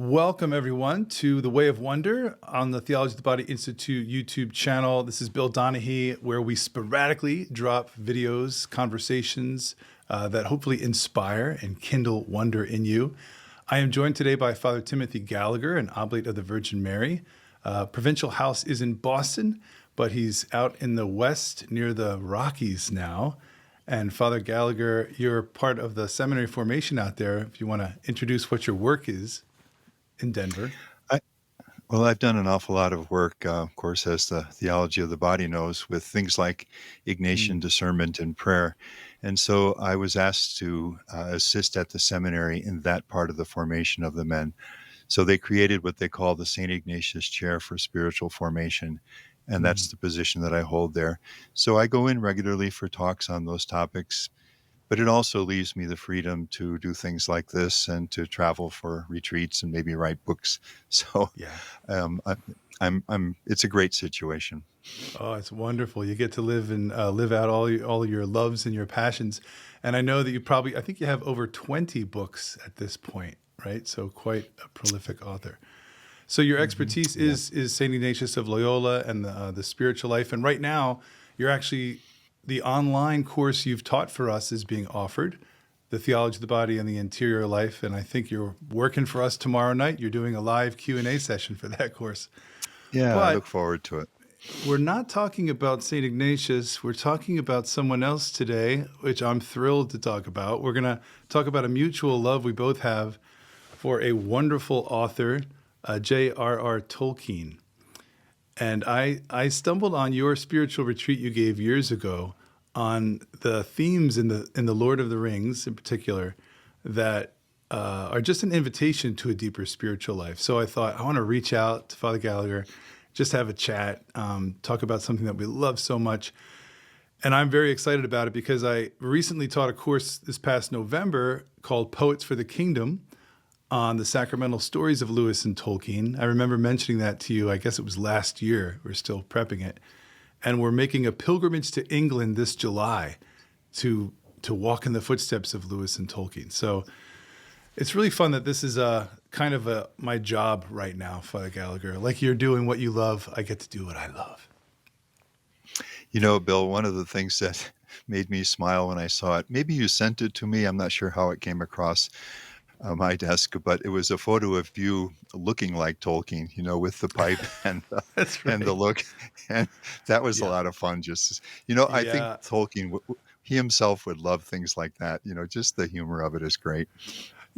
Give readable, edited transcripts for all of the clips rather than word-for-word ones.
Welcome, everyone, to The Way of Wonder on the Theology of the Body Institute YouTube channel. This is Bill Donaghy, where we sporadically drop videos, conversations that hopefully inspire and kindle wonder in you. I am joined today by Father Timothy Gallagher, an oblate of the Virgin Mary. Provincial house is in Boston, but he's out in the West near the Rockies now. And Father Gallagher, you're part of the seminary formation out there. If you want to introduce what your work is in Denver. Well, I've done an awful lot of work, of course, as the Theology of the Body knows, with things like Ignatian discernment and prayer. And so I was asked to assist at the seminary in that part of the formation of the men. So they created what they call the St. Ignatius Chair for Spiritual Formation, and that's the position that I hold there. So I go in regularly for talks on those topics, but it also leaves me the freedom to do things like this and to travel for retreats and maybe write books. So Yeah. it's a great situation. Oh, it's wonderful. You get to live and live out all your loves and your passions. And I know that I think you have over 20 books at this point, right? So quite a prolific author. So your expertise is St. Ignatius of Loyola and the spiritual life. And right now, the online course you've taught for us is being offered, the Theology of the Body and the Interior Life. And I think you're working for us tomorrow night. You're doing a live Q&A session for that course. Yeah, I But look forward to it. we're not talking about St. Ignatius. We're talking about someone else today, which I'm thrilled to talk about. We're going to talk about a mutual love we both have for a wonderful author, j.r.r. Tolkien. And I stumbled on your spiritual retreat you gave years ago on the themes in the Lord of the Rings in particular that are just an invitation to a deeper spiritual life. So I thought I want to reach out to Father Gallagher, just have a chat, talk about something that we love so much. And I'm very excited about it because I recently taught a course this past November called Poets for the Kingdom on the sacramental stories of Lewis and Tolkien. I remember mentioning that to you, I guess it was last year. We're still prepping it. And we're making a pilgrimage to England this July to walk in the footsteps of Lewis and Tolkien. So it's really fun that this is my job right now, Father Gallagher. Like you're doing what you love, I get to do what I love. You know, Bill, one of the things that made me smile when I saw it, maybe you sent it to me, I'm not sure how it came across my desk, but it was a photo of you looking like Tolkien, with the pipe and That's right. and the look, and that was a Yeah. lot of fun. I think Yeah. Tolkien, he himself would love things like that. Just the humor of it is great.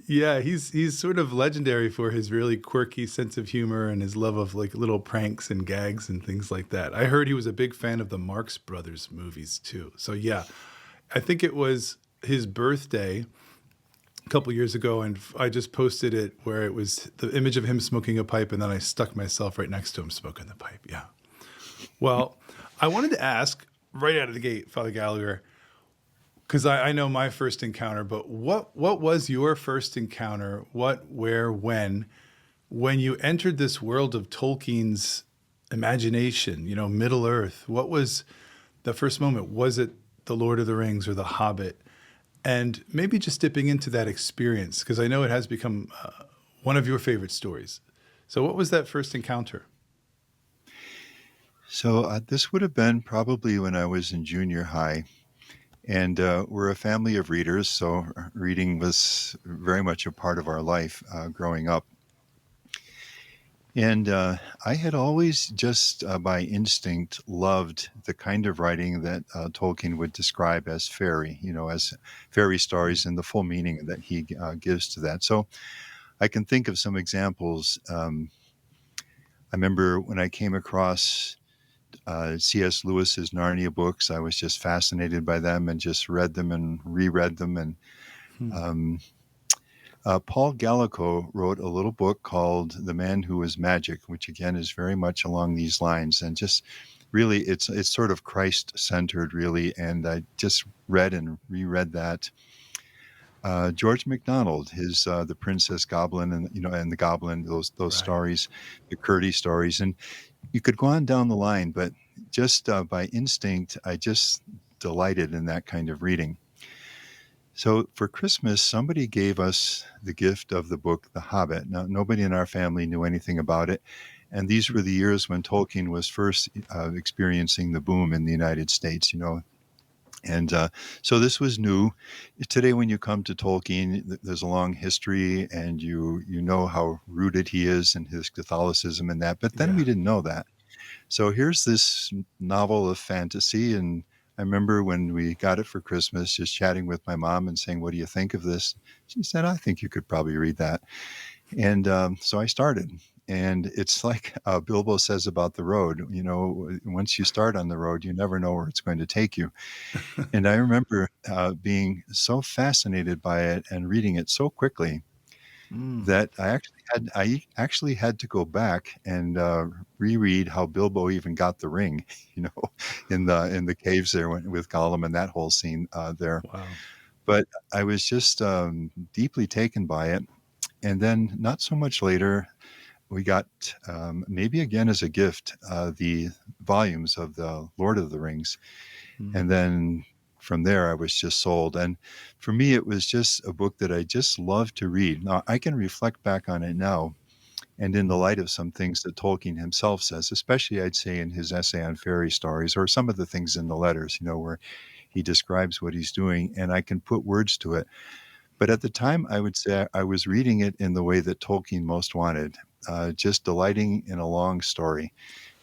Yeah, he's sort of legendary for his really quirky sense of humor and his love of like little pranks and gags and things like that. I heard he was a big fan of the Marx Brothers movies too. So yeah, I think it was his birthday a couple years ago, and I just posted it where it was the image of him smoking a pipe, and then I stuck myself right next to him smoking the pipe. Yeah. Well, I wanted to ask right out of the gate, Father Gallagher, because I know my first encounter, but what was your first encounter? What, where, when you entered this world of Tolkien's imagination, Middle Earth? What was the first moment? Was it The Lord of the Rings or The Hobbit? And maybe just dipping into that experience, because I know it has become one of your favorite stories. So what was that first encounter? So this would have been probably when I was in junior high. And we're a family of readers, so reading was very much a part of our life growing up. And I had always just by instinct loved the kind of writing that Tolkien would describe as fairy, as fairy stories and the full meaning that he gives to that. So I can think of some examples. I remember when I came across C.S. Lewis's Narnia books, I was just fascinated by them and just read them and reread them. And um, Paul Gallagher wrote a little book called The Man Who Was Magic, which again is very much along these lines. And just really, it's sort of Christ-centered, really. And I just read and reread that. George MacDonald, his The Princess Goblin and the Goblin, those Right. stories, the Curdy stories, and you could go on down the line, but just by instinct, I just delighted in that kind of reading. So for Christmas, somebody gave us the gift of the book The Hobbit. Now, nobody in our family knew anything about it. And these were the years when Tolkien was first experiencing the boom in the United States, And so this was new. Today, when you come to Tolkien, there's a long history, and you know how rooted he is in his Catholicism and that. But then we Yeah. didn't know that. So here's this novel of fantasy, and I remember when we got it for Christmas, just chatting with my mom and saying, "What do you think of this?" She said, "I think you could probably read that." And so I started. And it's like Bilbo says about the road, once you start on the road, you never know where it's going to take you. And I remember being so fascinated by it and reading it so quickly Mm. that I actually had to go back and reread how Bilbo even got the ring, you know, in the caves there with Gollum and that whole scene there. Wow. But I was just deeply taken by it. And then not so much later, we got maybe again as a gift the volumes of the Lord of the Rings. Mm. And then from there, I was just sold. And for me, it was just a book that I just loved to read. Now, I can reflect back on it now, and in the Mm. light of some things that Tolkien himself says, especially I'd say in his essay on fairy stories or some of the things in the letters, where he describes what he's doing, and I can put words to it. But at the time, I would say I was reading it in the way that Tolkien most wanted, just delighting in a long story.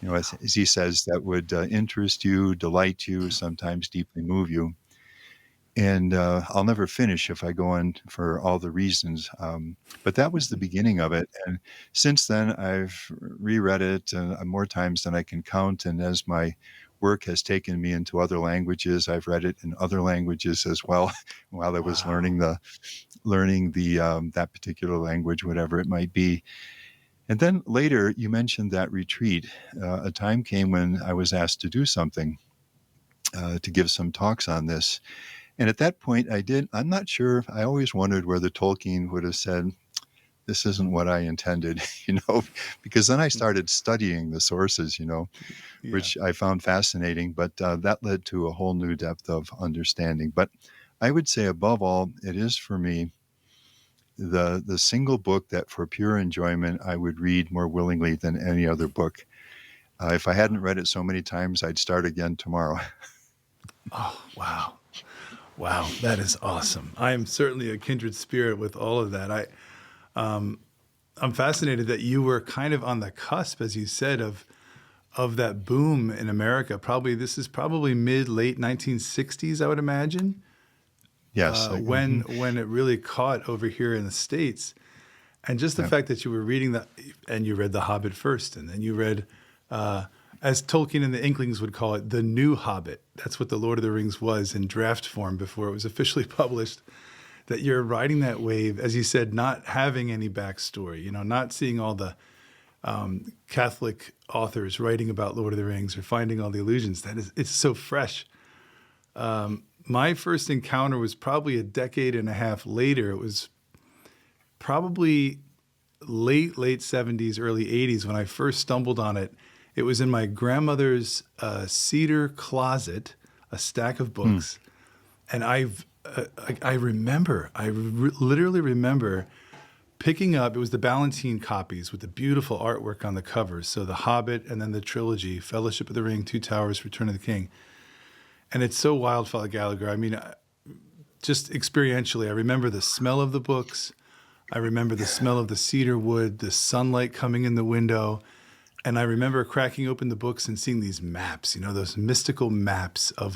As he says, that would interest you, delight you, sometimes deeply move you. And I'll never finish if I go on for all the reasons. But that was the beginning of it. And since then, I've reread it more times than I can count. And as my work has taken me into other languages, I've read it in other languages as well while I was Wow. learning the that particular language, whatever it might be. And then later, you mentioned that retreat. A time came when I was asked to do something, to give some talks on this. And at that point, I'm not sure. I always wondered whether Tolkien would have said, "This isn't what I intended," because then I started studying the sources, Yeah. which I found fascinating. But that led to a whole new depth of understanding. But I would say, above all, it is for me the single book that for pure enjoyment I would read more willingly than any other book. If I hadn't read it so many times, I'd start again tomorrow. Oh, wow. Wow. That is awesome. I am certainly a kindred spirit with all of that. I'm fascinated that you were kind of on the cusp, as you said, of that boom in America. This is probably mid late 1960s, I would imagine, Yes. when it really caught over here in the States. And just the Yeah. fact that you were reading that, and you read The Hobbit first, and then you read, as Tolkien and the Inklings would call it, the New Hobbit. That's what the Lord of the Rings was in draft form before it was officially published. That you're riding that wave, as you said, not having any backstory, not seeing all the Catholic authors writing about Lord of the Rings or finding all the allusions. It's so fresh. My first encounter was probably a decade and a half later. It was probably late 70s, early 80s when I first stumbled on it. It was in my grandmother's cedar closet, a stack of Hmm. books. And literally remember picking up, it was the Ballantine copies with the beautiful artwork on the covers. So The Hobbit and then the trilogy, Fellowship of the Ring, Two Towers, Return of the King. And it's so wild, Father Gallagher. I mean, just experientially, I remember the smell of the books. I remember the smell of the cedar wood, the sunlight coming in the window. And I remember cracking open the books and seeing these maps, those mystical maps of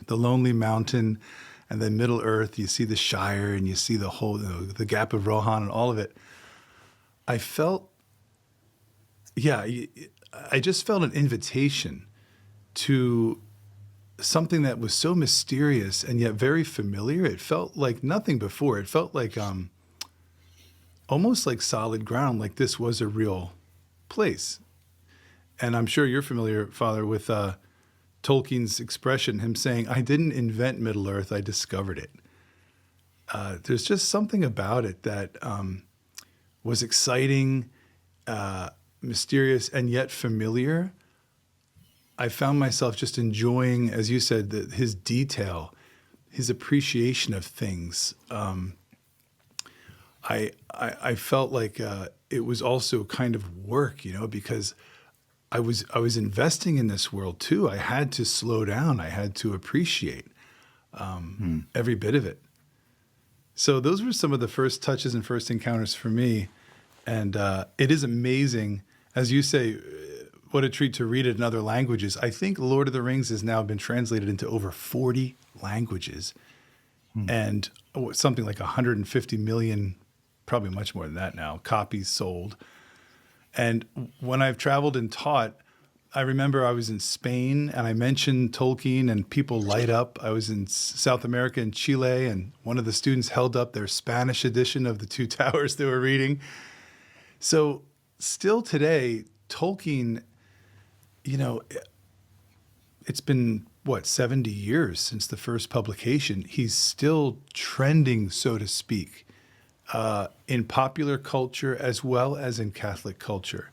the Lonely Mountain and then Middle Earth. You see the Shire and you see the whole, the Gap of Rohan and all of it. I felt, yeah, I just felt an invitation to something that was so mysterious and yet very familiar. It felt like nothing before. It felt like almost like solid ground, like this was a real place. And I'm sure you're familiar, Father, with Tolkien's expression, him saying, "I didn't invent Middle Earth, I discovered it." There's just something about it that was exciting, mysterious, and yet familiar. I found myself just enjoying, as you said, his detail, his appreciation of things. I felt like it was also kind of work, because I was investing in this world too. I had to slow down. I had to appreciate Hmm. every bit of it. So those were some of the first touches and first encounters for me. And it is amazing, as you say, what a treat to read it in other languages. I think Lord of the Rings has now been translated into over 40 languages Hmm. and something like 150 million, probably much more than that now, copies sold. And when I've traveled and taught, I remember I was in Spain and I mentioned Tolkien and people light up. I was in South America in Chile, and one of the students held up their Spanish edition of the Two Towers they were reading. So still today, Tolkien, it's been, 70 years since the first publication. He's still trending, so to speak, in popular culture as well as in Catholic culture.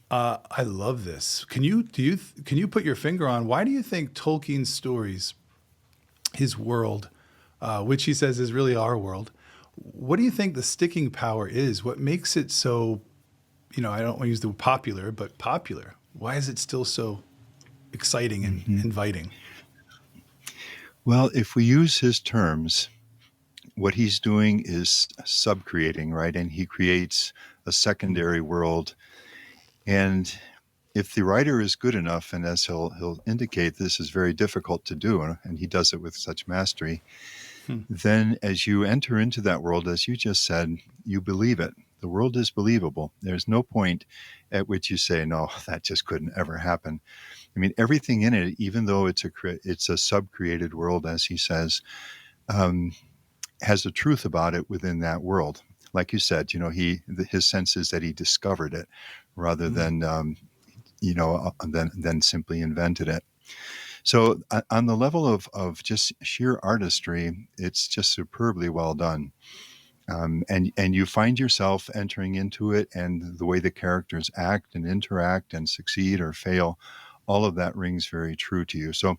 I love this. Can you put your finger on why do you think Tolkien's stories, his world, which he says is really our world, what do you think the sticking power is? What makes it so, I don't want to use the word popular, but popular? Why is it still so exciting and Hmm. inviting? Well, if we use his terms, what he's doing is subcreating, right? And he creates a secondary world. And if the writer is good enough, and as he'll indicate, this is very difficult to do, and he does it with such mastery, Hmm. then as you enter into that world, as you just said, you believe it. The world is believable. There's no point at which you say, no, that just couldn't ever happen. I mean, everything in it, even though it's a sub-created world, as he says, um, has a truth about it within that world. Like you said, his sense is that he discovered it rather Hmm. than simply invented it. So on the level of just sheer artistry, it's just superbly well done. And you find yourself entering into it, and the way the characters act and interact and succeed or fail, all of that rings very true to you. So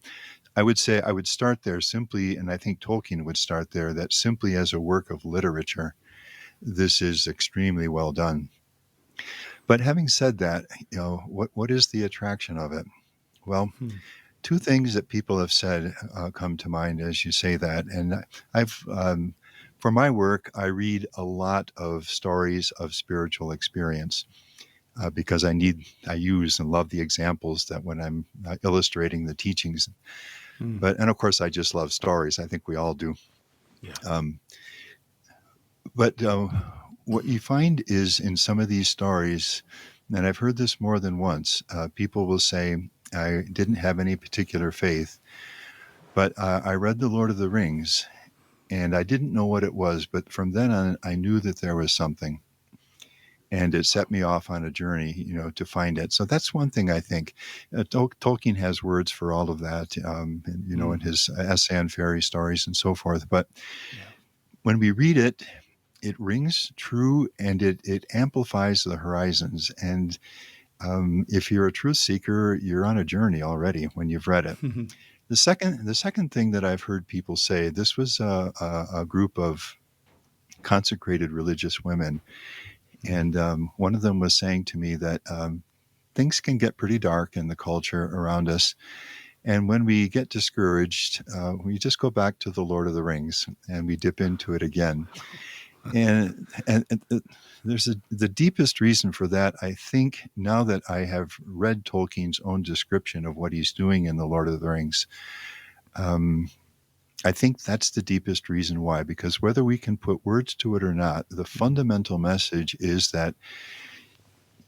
I would say I would start there simply, and I think Tolkien would start there, that simply as a work of literature, this is extremely well done. But having said that, what is the attraction of it? Well, Hmm. two things that people have said come to mind as you say that. And I've, for my work, I read a lot of stories of spiritual experience because I use and love the examples that when I'm illustrating the teachings. Hmm. And of course, I just love stories. I think we all do. Yeah. Um, but what you find is in some of these stories, and I've heard this more than once, people will say, I didn't have any particular faith, but I read The Lord of the Rings, and I didn't know what it was, but from then on, I knew that there was something. And it set me off on a journey, to find it. So that's one thing I think. Tolkien has words for all of that, in Hmm. his essay on fairy stories and so forth. But Yeah. when we read it, it rings true and it amplifies the horizons. And if you're a truth seeker, you're on a journey already when you've read it. The second thing that I've heard people say, this was a group of consecrated religious women, and one of them was saying to me that things can get pretty dark in the culture around us, and when we get discouraged, we just go back to the Lord of the Rings and we dip into it again. And the deepest reason for that, I think, now that I have read Tolkien's own description of what he's doing in the Lord of the Rings. I think that's the deepest reason why, because whether we can put words to it or not, the fundamental message is that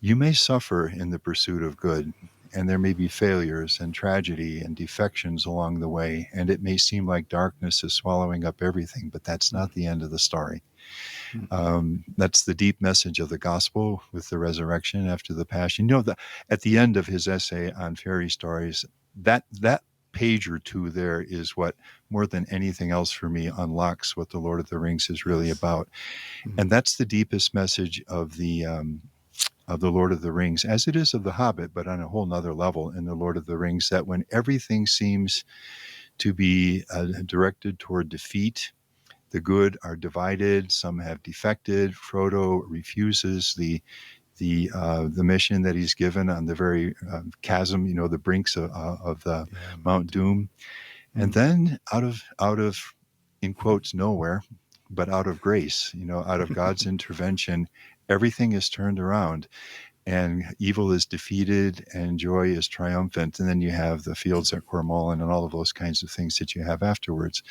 you may suffer in the pursuit of good, and there may be failures and tragedy and defections along the way, and it may seem like darkness is swallowing up everything, but that's not the end of the story. That's the deep message of the gospel with the resurrection after the passion. At the end of his essay on fairy stories, that page or two there is what, more than anything else for me, unlocks what the Lord of the Rings is really Yes. about. And that's the deepest message of the Lord of the Rings, as it is of the Hobbit, but on a whole nother level in the Lord of the Rings, that when everything seems to be directed toward defeat. The good are divided. Some have defected. Frodo refuses the mission that he's given on the very chasm, the brinks of the Mount Doom. And then out of in quotes nowhere, but out of grace, out of God's intervention, everything is turned around. And evil is defeated and joy is triumphant. And then you have the fields at Cormoran and all of those kinds of things that you have afterwards.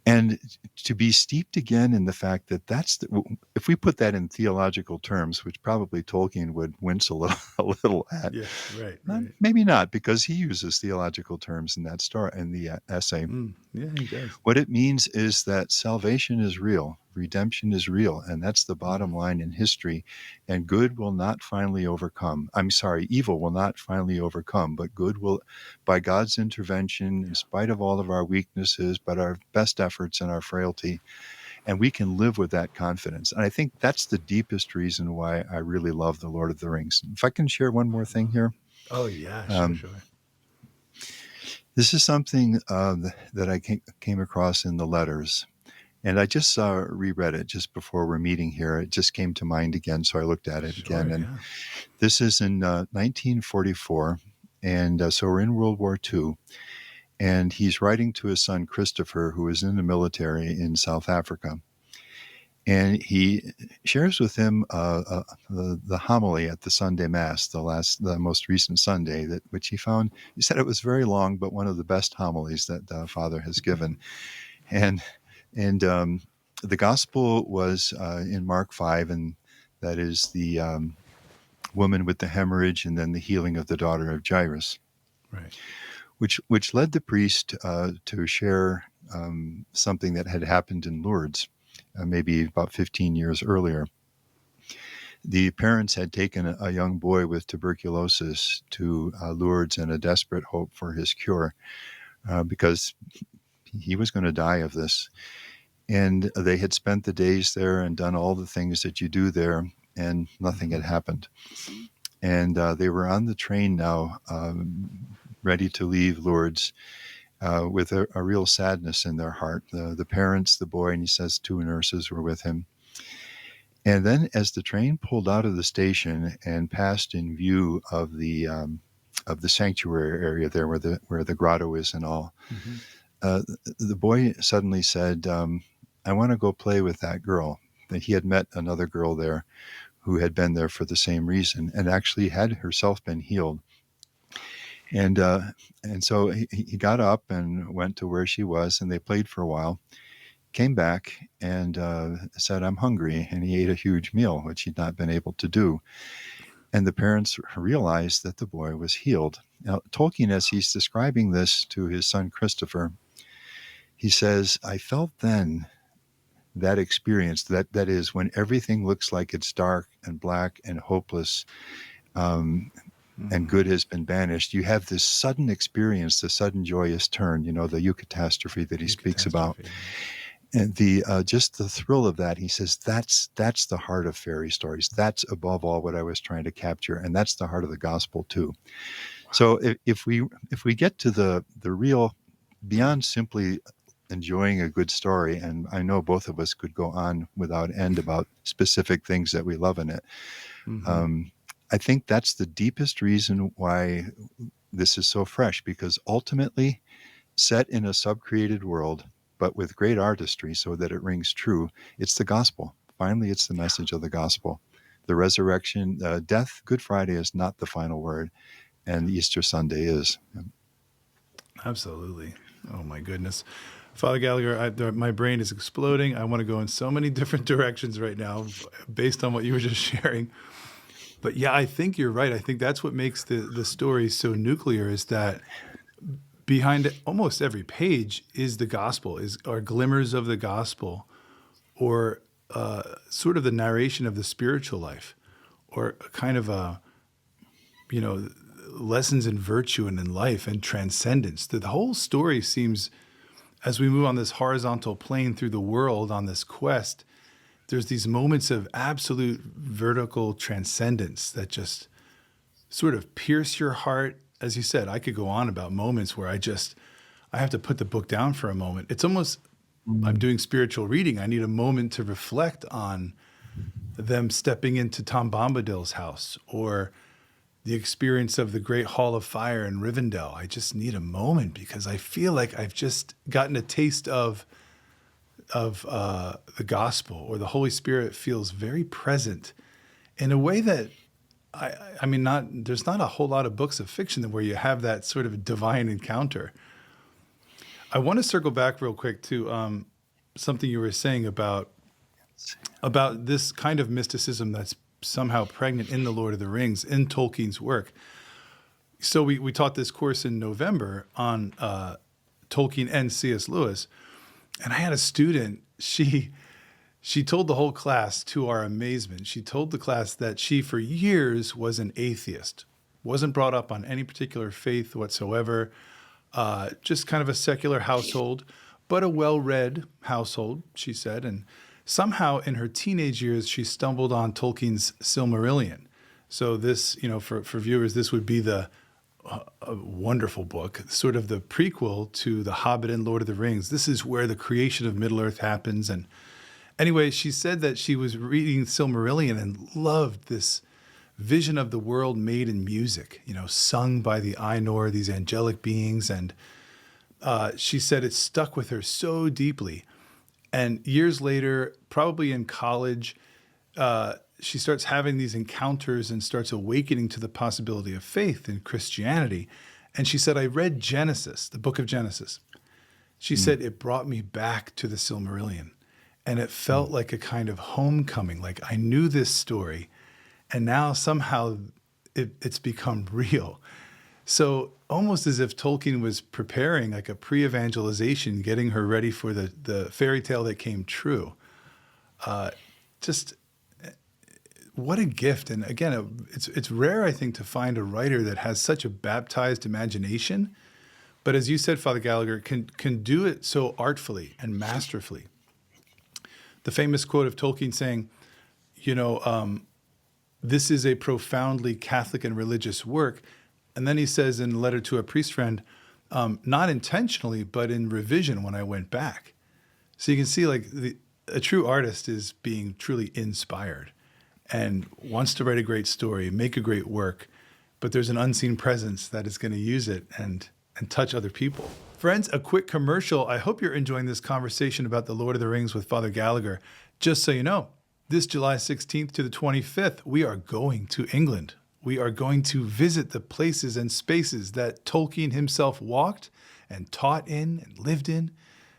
And to be steeped again in the fact that if we put that in theological terms, which probably Tolkien would wince a little at. Yeah, right. Maybe not, because he uses theological terms in that story, in the essay. Yeah, he does. What it means is that salvation is real, redemption is real, and that's the bottom line in history. And good will not finally overcome. Evil will not finally overcome, but good will, by God's intervention, in spite of all of our weaknesses, but our best efforts and our frailty, and we can live with that confidence. And I think that's the deepest reason why I really love The Lord of the Rings. If I can share one more thing here. Oh, yeah, sure. This is something that I came across in the letters. And I just reread it just before we're meeting here. It just came to mind again, so I looked at it again. And this is in 1944, and so we're in World War II. And he's writing to his son Christopher, who is in the military in South Africa. And he shares with him the homily at the Sunday Mass, the most recent Sunday, which he found. He said it was very long, but one of the best homilies that Father has given. And the gospel was in Mark 5, and that is the woman with the hemorrhage, and then the healing of the daughter of Jairus. Right. Which led the priest to share something that had happened in Lourdes, maybe about 15 years earlier. The parents had taken a young boy with tuberculosis to Lourdes in a desperate hope for his cure, because he was going to die of this. And they had spent the days there and done all the things that you do there, and nothing had happened. And they were on the train now, ready to leave Lourdes, with a real sadness in their heart. The parents, the boy, and he says 2 nurses were with him. And then as the train pulled out of the station and passed in view of the sanctuary area there where the grotto is and all, the boy suddenly said, I want to go play with that girl. That he had met another girl there who had been there for the same reason and actually had herself been healed. And so he got up and went to where she was, and they played for a while, came back and said, I'm hungry. And he ate a huge meal, which he'd not been able to do. And the parents realized that the boy was healed. Now, Tolkien, as he's describing this to his son Christopher, he says, I felt then that experience, that is when everything looks like it's dark and black and hopeless, and good has been banished, you have this sudden experience, the sudden joyous turn, the eucatastrophe that he speaks about. And just the thrill of that, he says, that's the heart of fairy stories. That's above all what I was trying to capture, and that's the heart of the gospel too. Wow. So if we get to the real, beyond simply enjoying a good story, and I know both of us could go on without end about specific things that we love in it. I think that's the deepest reason why this is so fresh, because ultimately, set in a sub-created world, but with great artistry so that it rings true, it's the gospel. Finally, it's the message of the gospel. The resurrection, death, Good Friday is not the final word, and Easter Sunday is. Absolutely. Oh, my goodness. Father Gallagher, my brain is exploding. I want to go in so many different directions right now based on what you were just sharing. But yeah, I think you're right. I think that's what makes the story so nuclear, is that behind almost every page is the gospel, are glimmers of the gospel, or sort of the narration of the spiritual life, or kind of lessons in virtue and in life and transcendence. The whole story seems, as we move on this horizontal plane through the world on this quest, there's these moments of absolute vertical transcendence that just sort of pierce your heart. As you said, I could go on about moments where I I have to put the book down for a moment. It's almost, I'm doing spiritual reading. I need a moment to reflect on them stepping into Tom Bombadil's house, or the experience of the Great Hall of Fire in Rivendell. I just need a moment because I feel like I've just gotten a taste of the gospel, or the Holy Spirit feels very present in a way that I mean, there's not a whole lot of books of fiction where you have that sort of divine encounter. I want to circle back real quick to something you were saying about this kind of mysticism that's somehow pregnant in the Lord of the Rings, in Tolkien's work. So we taught this course in November on Tolkien and C.S. Lewis, and I had a student, she told the whole class, to our amazement, she told the class that she for years was an atheist, wasn't brought up on any particular faith whatsoever, just kind of a secular household, but a well-read household, she said. And somehow in her teenage years, she stumbled on Tolkien's Silmarillion. So this, for viewers, this would be a wonderful book, sort of the prequel to The Hobbit and Lord of the Rings. This is where the creation of Middle-earth happens. And anyway, she said that she was reading Silmarillion and loved this vision of the world made in music, sung by the Ainur, these angelic beings. And she said it stuck with her so deeply. And years later, probably in college, she starts having these encounters and starts awakening to the possibility of faith in Christianity. And she said, I read Genesis, the book of Genesis. She said, it brought me back to the Silmarillion. And it felt like a kind of homecoming. Like I knew this story, and now somehow it's become real. So almost as if Tolkien was preparing like a pre-evangelization, getting her ready for the fairy tale that came true. Just what a gift. And again, it's rare, I think, to find a writer that has such a baptized imagination, but as you said, Father Gallagher, can do it so artfully and masterfully. The famous quote of Tolkien saying, this is a profoundly Catholic and religious work. And then he says in a letter to a priest friend, not intentionally, but in revision when I went back. So you can see like a true artist is being truly inspired and wants to write a great story, make a great work, but there's an unseen presence that is going to use it and touch other people. Friends, a quick commercial. I hope you're enjoying this conversation about the Lord of the Rings with Father Gallagher. Just so you know, this July 16th to the 25th, we are going to England. We are going to visit the places and spaces that Tolkien himself walked and taught in and lived in,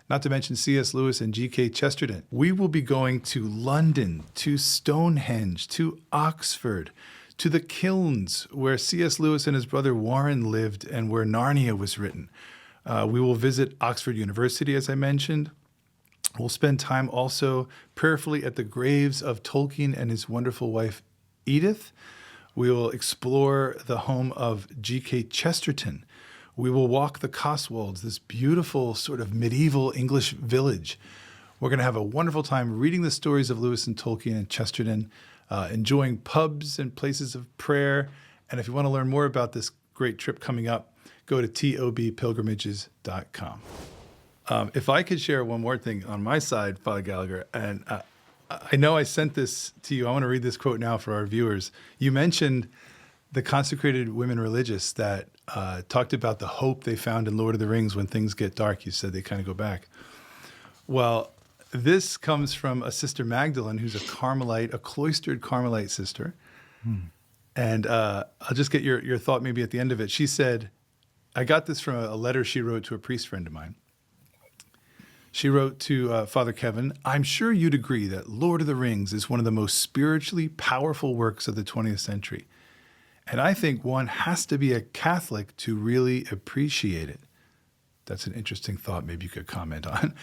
not to mention C.S. Lewis and G.K. Chesterton. We will be going to London, to Stonehenge, to Oxford, to the kilns where C.S. Lewis and his brother Warren lived and where Narnia was written. We will visit Oxford University, as I mentioned. We'll spend time also prayerfully at the graves of Tolkien and his wonderful wife, Edith. We will explore the home of G.K. Chesterton. We will walk the Cotswolds, this beautiful sort of medieval English village. We're going to have a wonderful time reading the stories of Lewis and Tolkien and Chesterton, enjoying pubs and places of prayer. And if you want to learn more about this great trip coming up, go to tobpilgrimages.com. If I could share one more thing on my side, Father Gallagher, and I know I sent this to you. I want to read this quote now for our viewers. You mentioned the consecrated women religious that talked about the hope they found in Lord of the Rings when things get dark. You said they kind of go back. Well, this comes from a Sister Magdalene, who's a Carmelite, a cloistered Carmelite sister. And I'll just get your thought maybe at the end of it. She said, I got this from a letter she wrote to a priest friend of mine. She wrote to Father Kevin, I'm sure you'd agree that Lord of the Rings is one of the most spiritually powerful works of the 20th century. And I think one has to be a Catholic to really appreciate it. That's an interesting thought maybe you could comment on.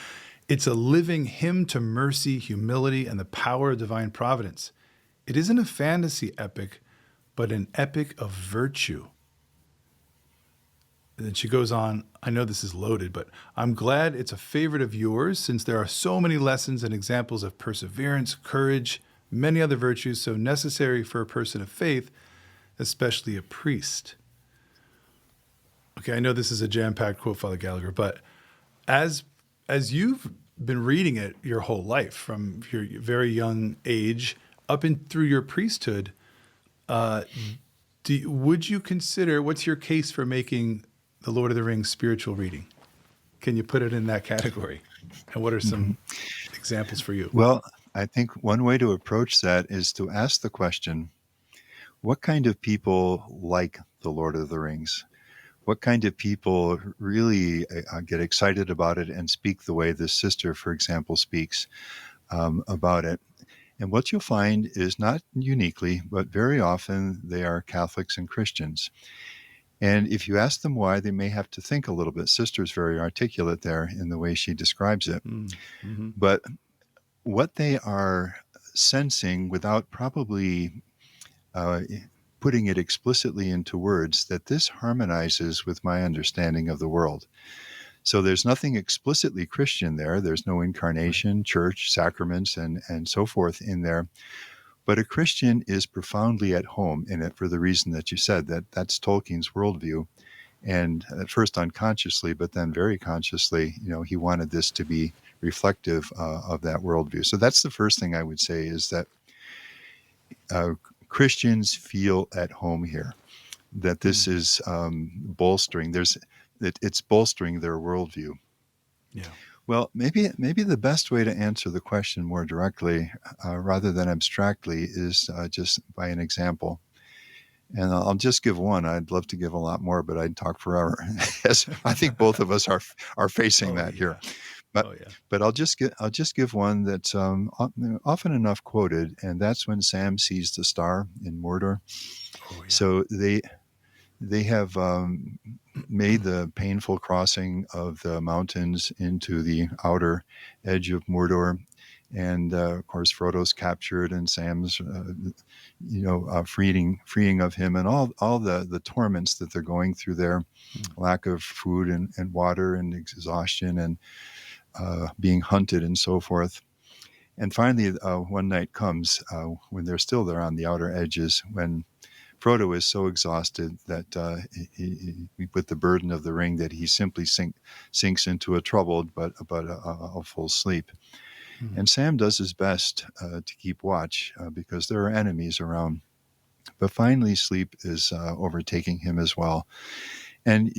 It's a living hymn to mercy, humility, and the power of divine providence. It isn't a fantasy epic, but an epic of virtue. And then she goes on, I know this is loaded, but I'm glad it's a favorite of yours since there are so many lessons and examples of perseverance, courage, many other virtues so necessary for a person of faith, especially a priest. Okay, I know this is a jam-packed quote, Father Gallagher, but as you've been reading it your whole life, from your very young age up and through your priesthood, would you consider, what's your case for making the Lord of the Rings spiritual reading? Can you put it in that category? And what are some examples for you? Well, I think one way to approach that is to ask the question, what kind of people like the Lord of the Rings? What kind of people really get excited about it and speak the way this sister, for example, speaks about it? And what you'll find is, not uniquely, but very often, they are Catholics and Christians. And if you ask them why, they may have to think a little bit. Sister's very articulate there in the way she describes it. Mm-hmm. But what they are sensing, without probably uh, putting it explicitly into words, that this harmonizes with my understanding of the world. So there's nothing explicitly Christian there. There's no incarnation, Right. church, sacraments, and so forth in there. But a Christian is profoundly at home in it for the reason that you said, that that's Tolkien's worldview. And at first unconsciously, but then very consciously, he wanted this to be reflective of that worldview. So that's the first thing I would say, is that Christians feel at home here, that this is bolstering. It's bolstering their worldview. Yeah. Well, maybe the best way to answer the question more directly, rather than abstractly, is just by an example. And I'll just give one. I'd love to give a lot more, but I'd talk forever. Yes, I think both of us are facing that here. But Oh, yeah. but I'll just give one that's often enough quoted, and that's when Sam sees the star in Mordor. Oh, yeah. So they have made the painful crossing of the mountains into the outer edge of Mordor. And of course, Frodo's captured, and Sam's, freeing of him, and all the torments that they're going through there, lack of food and water, and exhaustion, and being hunted, and so forth. And finally, one night comes when they're still there on the outer edges, when Frodo is so exhausted that with the burden of the ring, that he simply sinks into a troubled but a full sleep. And Sam does his best to keep watch because there are enemies around. But finally, sleep is overtaking him as well. And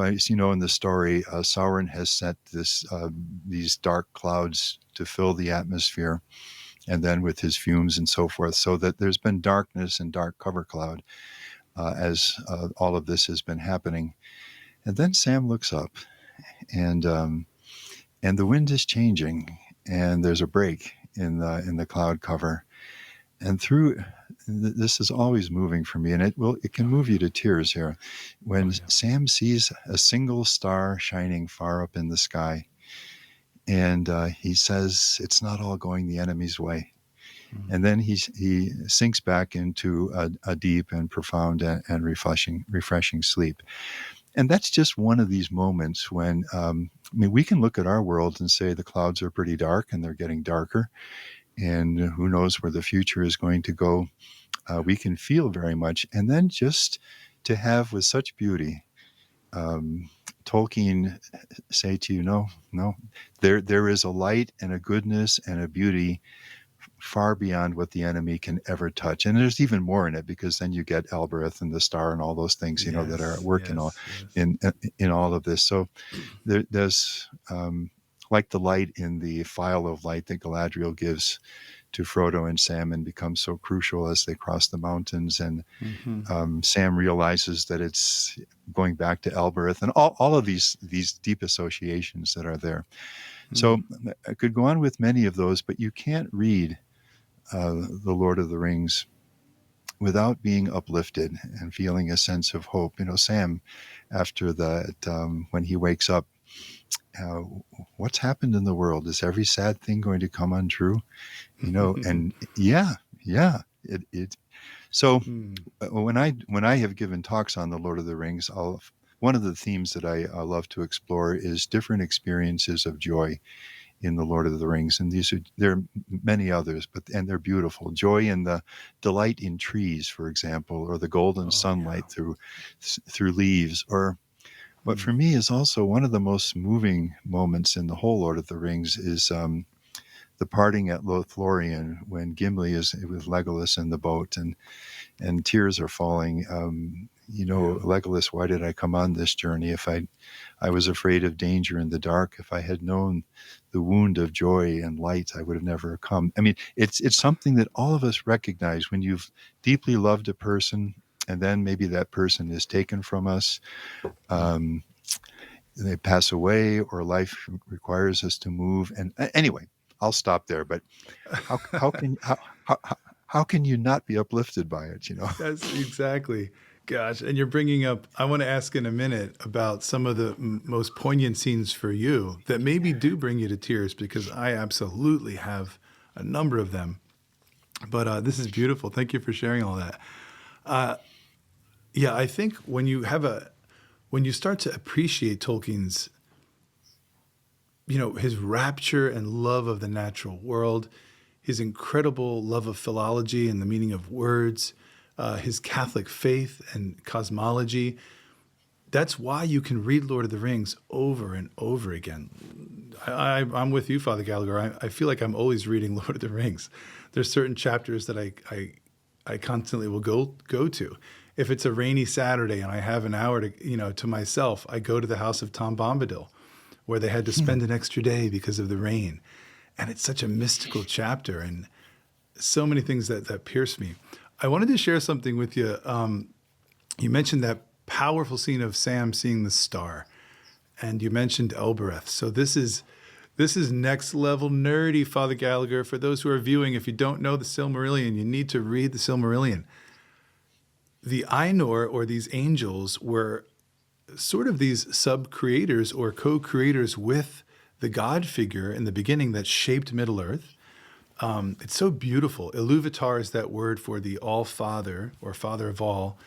as you know in the story, Sauron has set these dark clouds to fill the atmosphere, and then with his fumes and so forth, so that there's been darkness and dark cover cloud as all of this has been happening. And then Sam looks up, and the wind is changing, and there's a break in the cloud cover, and through. This is always moving for me, and it can move you to tears here. When Sam sees a single star shining far up in the sky, and he says, "It's not all going the enemy's way." And then he sinks back into a deep and profound and refreshing sleep. And that's just one of these moments when, we can look at our world and say the clouds are pretty dark and they're getting darker, and who knows where the future is going to go. We can feel very much. And then just to have with such beauty, Tolkien say to you, no, there is a light and a goodness and a beauty far beyond what the enemy can ever touch. And there's even more in it, because then you get Elbereth and the star and all those things, that are at work in all of this. So there's like the light in the phial of light that Galadriel gives to Frodo and Sam, and becomes so crucial as they cross the mountains. And Sam realizes that it's going back to Elbereth, and all of these deep associations that are there. So I could go on with many of those, but you can't read The Lord of the Rings without being uplifted and feeling a sense of hope. Sam, after that, when he wakes up, what's happened in the world? Is every sad thing going to come untrue? And yeah. So when I have given talks on The Lord of the Rings, one of the themes that I love to explore is different experiences of joy in The Lord of the Rings. And there are many others, and they're beautiful. Joy in the delight in trees, for example, or the golden sunlight through leaves, or But for me is also one of the most moving moments in the whole Lord of the Rings is the parting at Lothlorien when Gimli is with Legolas in the boat and tears are falling. Yeah. Legolas, why did I come on this journey? If I was afraid of danger in the dark. If I had known the wound of joy and light, I would have never come. I mean, it's something that all of us recognize when you've deeply loved a person, and then maybe that person is taken from us. They pass away, or life requires us to move. And anyway, I'll stop there. But how can you not be uplifted by it? That's exactly. Gosh, and you're bringing up, I want to ask in a minute about some of the most poignant scenes for you that maybe do bring you to tears, because I absolutely have a number of them. But this is beautiful. Thank you for sharing all that. Yeah, I think when you start to appreciate Tolkien's, his rapture and love of the natural world, his incredible love of philology and the meaning of words, his Catholic faith and cosmology. That's why you can read Lord of the Rings over and over again. I'm with you, Father Gallagher. I feel like I'm always reading Lord of the Rings. There's certain chapters that I constantly will go to. If it's a rainy Saturday and I have an hour to myself, I go to the house of Tom Bombadil, where they had to spend an extra day because of the rain. And it's such a mystical chapter and so many things that pierce me. I wanted to share something with you. You mentioned that powerful scene of Sam seeing the star, and you mentioned Elbereth. So this is next level nerdy, Father Gallagher. For those who are viewing, if you don't know the Silmarillion, you need to read the Silmarillion. The Ainur, or these angels, were sort of these sub-creators or co-creators with the God figure in the beginning that shaped Middle-earth. It's so beautiful. Iluvatar is that word for the All-Father, or Father of all,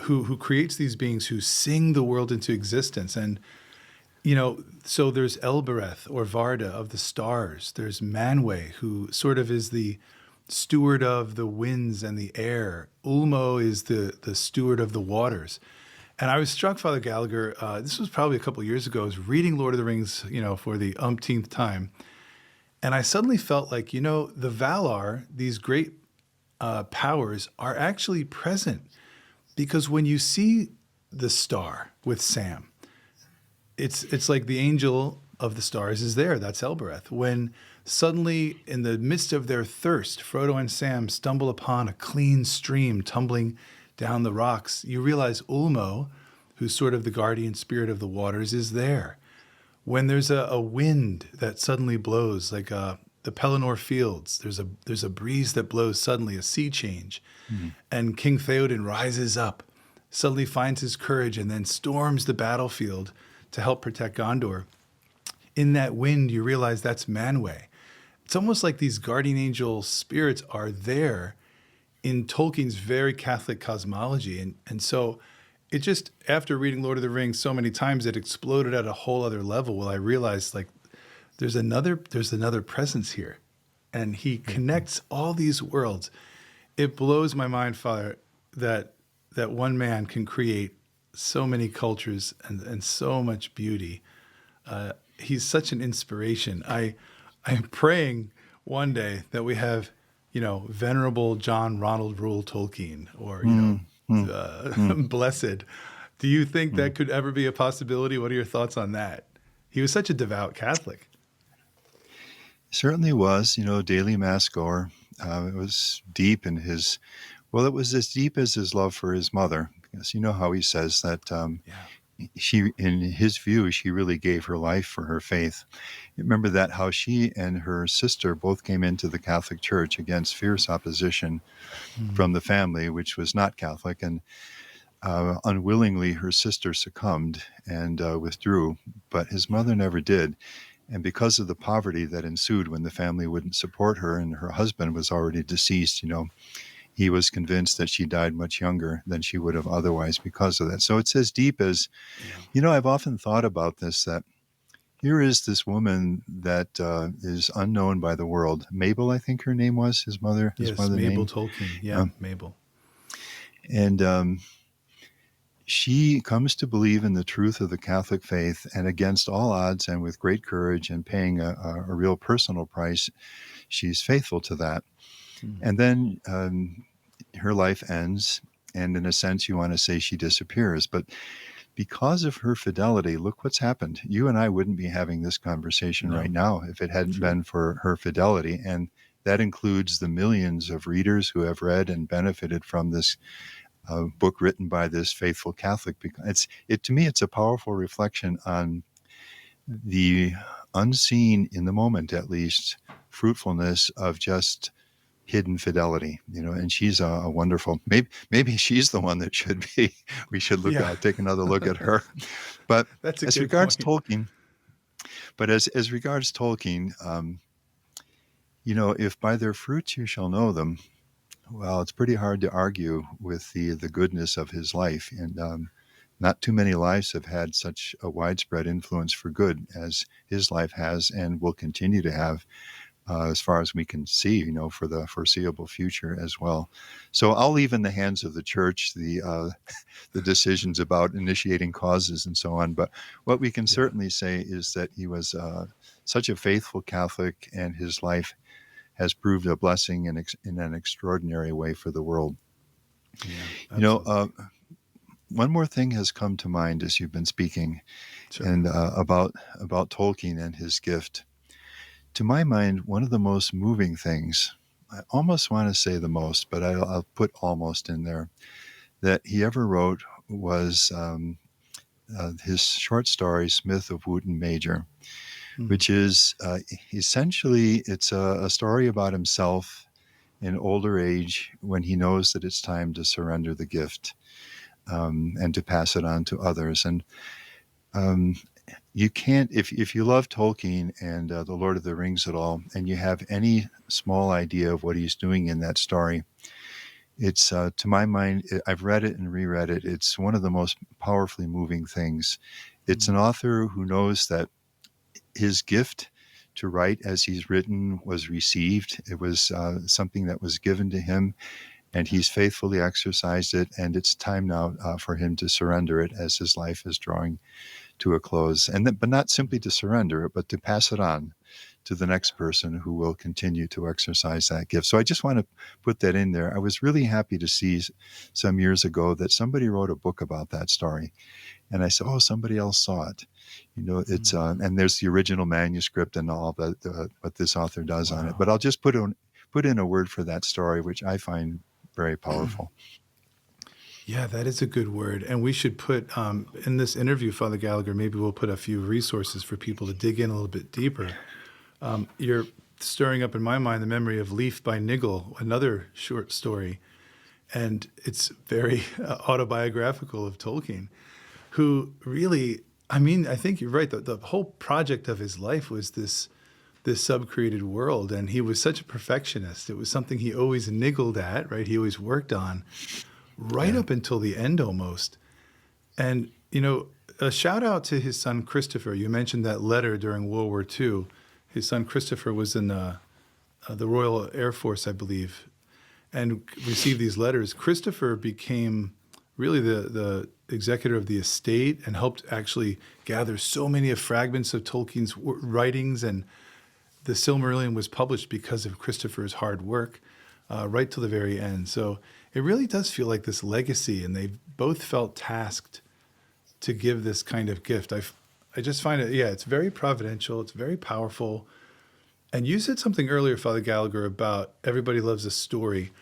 who creates these beings who sing the world into existence. And, so there's Elbereth, or Varda, of the stars. There's Manwë, who sort of is the steward of the winds and the air. Ulmo is the steward of the waters. And I was struck, Father Gallagher, this was probably a couple of years ago. I was reading Lord of the Rings, for the umpteenth time. And I suddenly felt like, the Valar, these great powers, are actually present. Because when you see the star with Sam, it's like the angel of the stars is there. That's Elbereth. When suddenly, in the midst of their thirst, Frodo and Sam stumble upon a clean stream tumbling down the rocks, you realize Ulmo, who's sort of the guardian spirit of the waters, is there. When there's a wind that suddenly blows, like the Pelennor Fields, there's a breeze that blows suddenly, a sea change, and King Theoden rises up, suddenly finds his courage, and then storms the battlefield to help protect Gondor. In that wind, you realize that's Manwë. It's almost like these guardian angel spirits are there in Tolkien's very Catholic cosmology. And so it just, after reading Lord of the Rings so many times, it exploded at a whole other level. Well, I realized, like, there's another presence here. And he connects all these worlds. It blows my mind, Father, that one man can create so many cultures and so much beauty. He's such an inspiration. I'm praying one day that we have, Venerable John Ronald Reuel Tolkien, or, Blessed. Do you think that could ever be a possibility? What are your thoughts on that? He was such a devout Catholic. Certainly was, daily mass goer. It was deep in his, it was as deep as his love for his mother. Because you know how he says that she, in his view, she really gave her life for her faith. Remember that how she and her sister both came into the Catholic Church against fierce opposition from the family, which was not Catholic. And unwillingly, her sister succumbed and withdrew, but his mother never did. And because of the poverty that ensued when the family wouldn't support her and her husband was already deceased, he was convinced that she died much younger than she would have otherwise because of that. So it's as deep as, I've often thought about this, that here is this woman that is unknown by the world. Mabel, I think her name was, his mother. Yes, Mabel Tolkien. Yeah, Mabel. And she comes to believe in the truth of the Catholic faith, and against all odds and with great courage and paying a real personal price, she's faithful to that. Mm. And then her life ends, and in a sense, you want to say she disappears. But because of her fidelity, look what's happened. You and I wouldn't be having this conversation right No, now if it hadn't true. been for her fidelity. And that includes the millions of readers who have read and benefited from this book written by this faithful Catholic. To me, it's a powerful reflection on the unseen, in the moment at least, fruitfulness of just hidden fidelity, and she's a wonderful, maybe she's the one that should be, we should Yeah, take another look at her. But that's a as good regards point. Tolkien, as regards Tolkien, if by their fruits you shall know them, well, it's pretty hard to argue with the goodness of his life. And not too many lives have had such a widespread influence for good as his life has and will continue to have, as far as we can see, for the foreseeable future as well. So I'll leave in the hands of the church the decisions about initiating causes and so on. But what we can Yeah, certainly say is that he was such a faithful Catholic, and his life has proved a blessing in an extraordinary way for the world. yeah, You know, absolutely. one more thing has come to mind as you've been speaking, Sure. and about Tolkien and his gift. To my mind, one of the most moving things, I almost want to say the most, but I'll put almost in there, that he ever wrote was his short story, Smith of Wootton Major, Mm. which is essentially, it's a story about himself in older age when he knows that it's time to surrender the gift, and to pass it on to others. And um, you can't, if you love Tolkien and the Lord of the Rings at all, and you have any small idea of what he's doing in that story, it's to my mind, I've read it and reread it. It's one of the most powerfully moving things. It's an Mm. author who knows that his gift to write as he's written was received. It was something that was given to him, and he's faithfully exercised it. And it's time now for him to surrender it as his life is drawing to a close. But not simply to surrender it, but to pass it on to the next person who will continue to exercise that gift. So I just want to put that in there. I was really happy to see some years ago that somebody wrote a book about that story. And I said, oh, somebody else saw it. It's Mm. and there's the original manuscript and all that what this author does on it. Wow. But I'll just put in a word for that story, which I find very powerful. Yeah, that is a good word. And we should put in this interview, Father Gallagher, maybe we'll put a few resources for people to dig in a little bit deeper. You're stirring up in my mind the memory of Leaf by Niggle, another short story. And it's very autobiographical of Tolkien, who really, I mean, I think you're right. The whole project of his life was this sub-created world. And he was such a perfectionist. It was something he always niggled at, right? He always worked on right Yeah. up until the end almost. And, a shout out to his son, Christopher. You mentioned that letter during World War II. His son, Christopher, was in the Royal Air Force, I believe, and received these letters. Christopher became really the executor of the estate and helped actually gather so many of fragments of Tolkien's writings. And the Silmarillion was published because of Christopher's hard work right till the very end. So it really does feel like this legacy, and they both felt tasked to give this kind of gift. I just find it, yeah, it's very providential. It's very powerful. And you said something earlier, Father Gallagher, about everybody loves a story.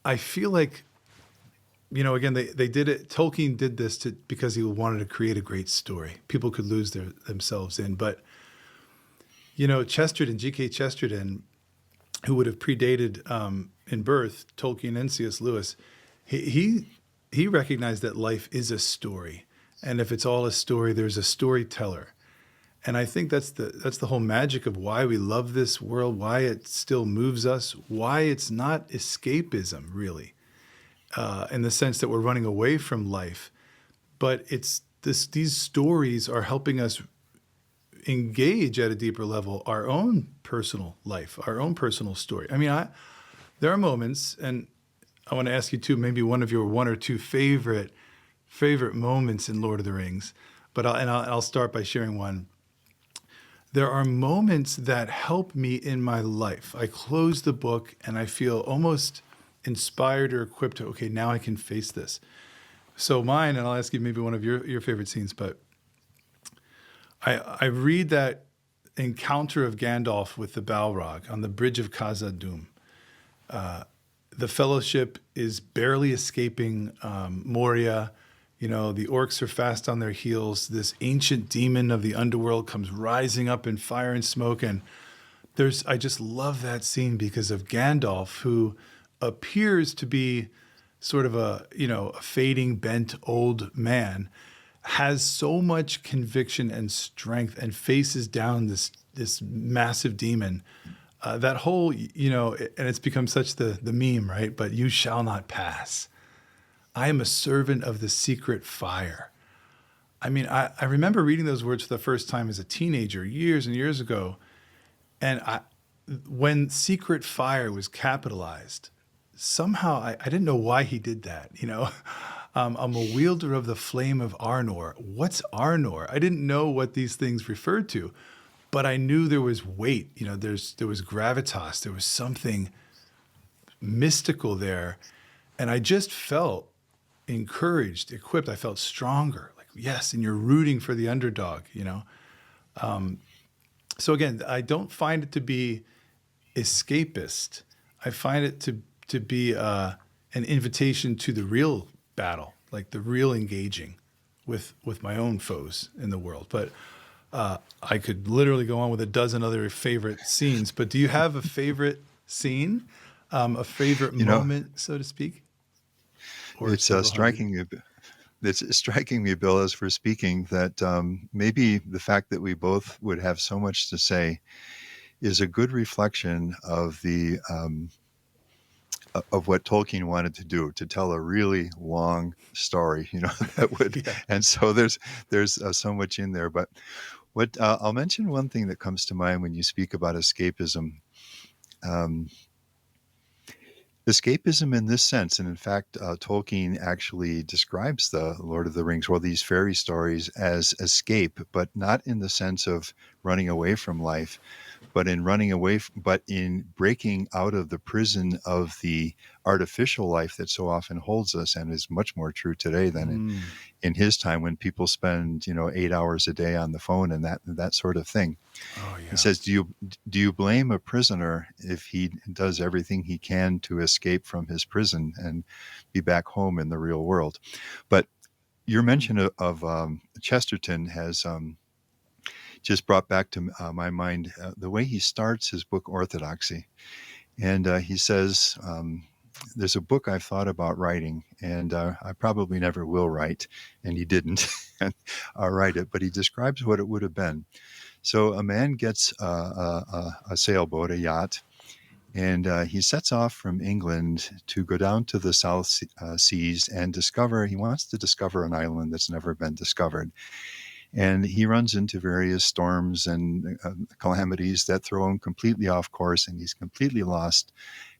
I feel like, again, they did it. Tolkien did this because he wanted to create a great story. People could lose themselves in. But, Chesterton, G.K. Chesterton, who would have predated in birth Tolkien and C.S. Lewis, he recognized that life is a story. And if it's all a story, there's a storyteller. And I think that's the whole magic of why we love this world, why it still moves us, why it's not escapism, really, in the sense that we're running away from life. But it's these stories are helping us engage at a deeper level our own personal life, our own personal story. I mean, there are moments, and I want to ask you too, maybe one of your one or two favorite favorite moments in Lord of the Rings, but I'll start by sharing one. There are moments that help me in my life. I close the book and I feel almost inspired or equipped to, okay, now I can face this. So mine, and I'll ask you maybe one of your favorite scenes, but I read that encounter of Gandalf with the Balrog on the bridge of Khazad-dûm. The Fellowship is barely escaping Moria. You know, the orcs are fast on their heels. This ancient demon of the underworld comes rising up in fire and smoke. And I just love that scene because of Gandalf, who appears to be sort of a fading, bent old man, has so much conviction and strength and faces down this massive demon. That whole, and it's become such the meme, right? But you shall not pass. I am a servant of the secret fire. I mean, I remember reading those words for the first time as a teenager years and years ago. And when secret fire was capitalized, somehow I didn't know why he did that. I'm a wielder of the flame of Arnor. What's Arnor? I didn't know what these things referred to, but I knew there was weight. There was gravitas. There was something mystical there. And I just felt encouraged, equipped. I felt stronger. Like, yes, and you're rooting for the underdog, So again, I don't find it to be escapist. I find it to be an invitation to the real battle, like the real engaging with my own foes in the world. But I could literally go on with a dozen other favorite scenes. But do you have a favorite scene, a favorite moment, so to speak? Or it's striking me. It's striking me, Bill, as we're speaking, that maybe the fact that we both would have so much to say is a good reflection of the of what Tolkien wanted to do, to tell a really long story, that would. Yeah. And so there's so much in there. But what I'll mention one thing that comes to mind when you speak about escapism. Escapism in this sense, and in fact, Tolkien actually describes the Lord of the Rings, or these fairy stories, as escape, but not in the sense of running away from life, but in breaking out of the prison of the artificial life that so often holds us, and is much more true today than in his time, when people spend 8 hours a day on the phone and that sort of thing. Oh, yeah. He says, do you blame a prisoner if he does everything he can to escape from his prison and be back home in the real world? But your mention of Chesterton has just brought back to my mind the way he starts his book Orthodoxy. And he says, there's a book I've thought about writing, and I probably never will write, and he didn't write it, but he describes what it would have been. So a man gets a sailboat, a yacht, and he sets off from England to go down to the South Seas and he wants to discover an island that's never been discovered. And he runs into various storms and calamities that throw him completely off course, and he's completely lost.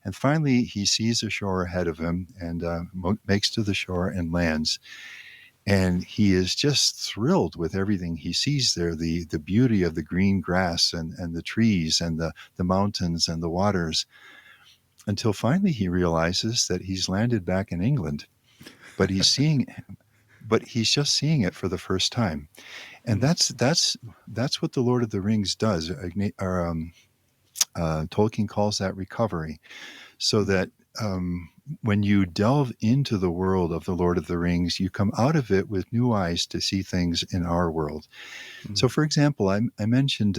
And finally, he sees a shore ahead of him and makes to the shore and lands. And he is just thrilled with everything he sees there, the beauty of the green grass and the trees and the mountains and the waters, until finally he realizes that he's landed back in England. But he's just seeing it for the first time. And that's what the Lord of the Rings does. Tolkien calls that recovery. So that when you delve into the world of the Lord of the Rings, you come out of it with new eyes to see things in our world. Mm-hmm. So, for example, I mentioned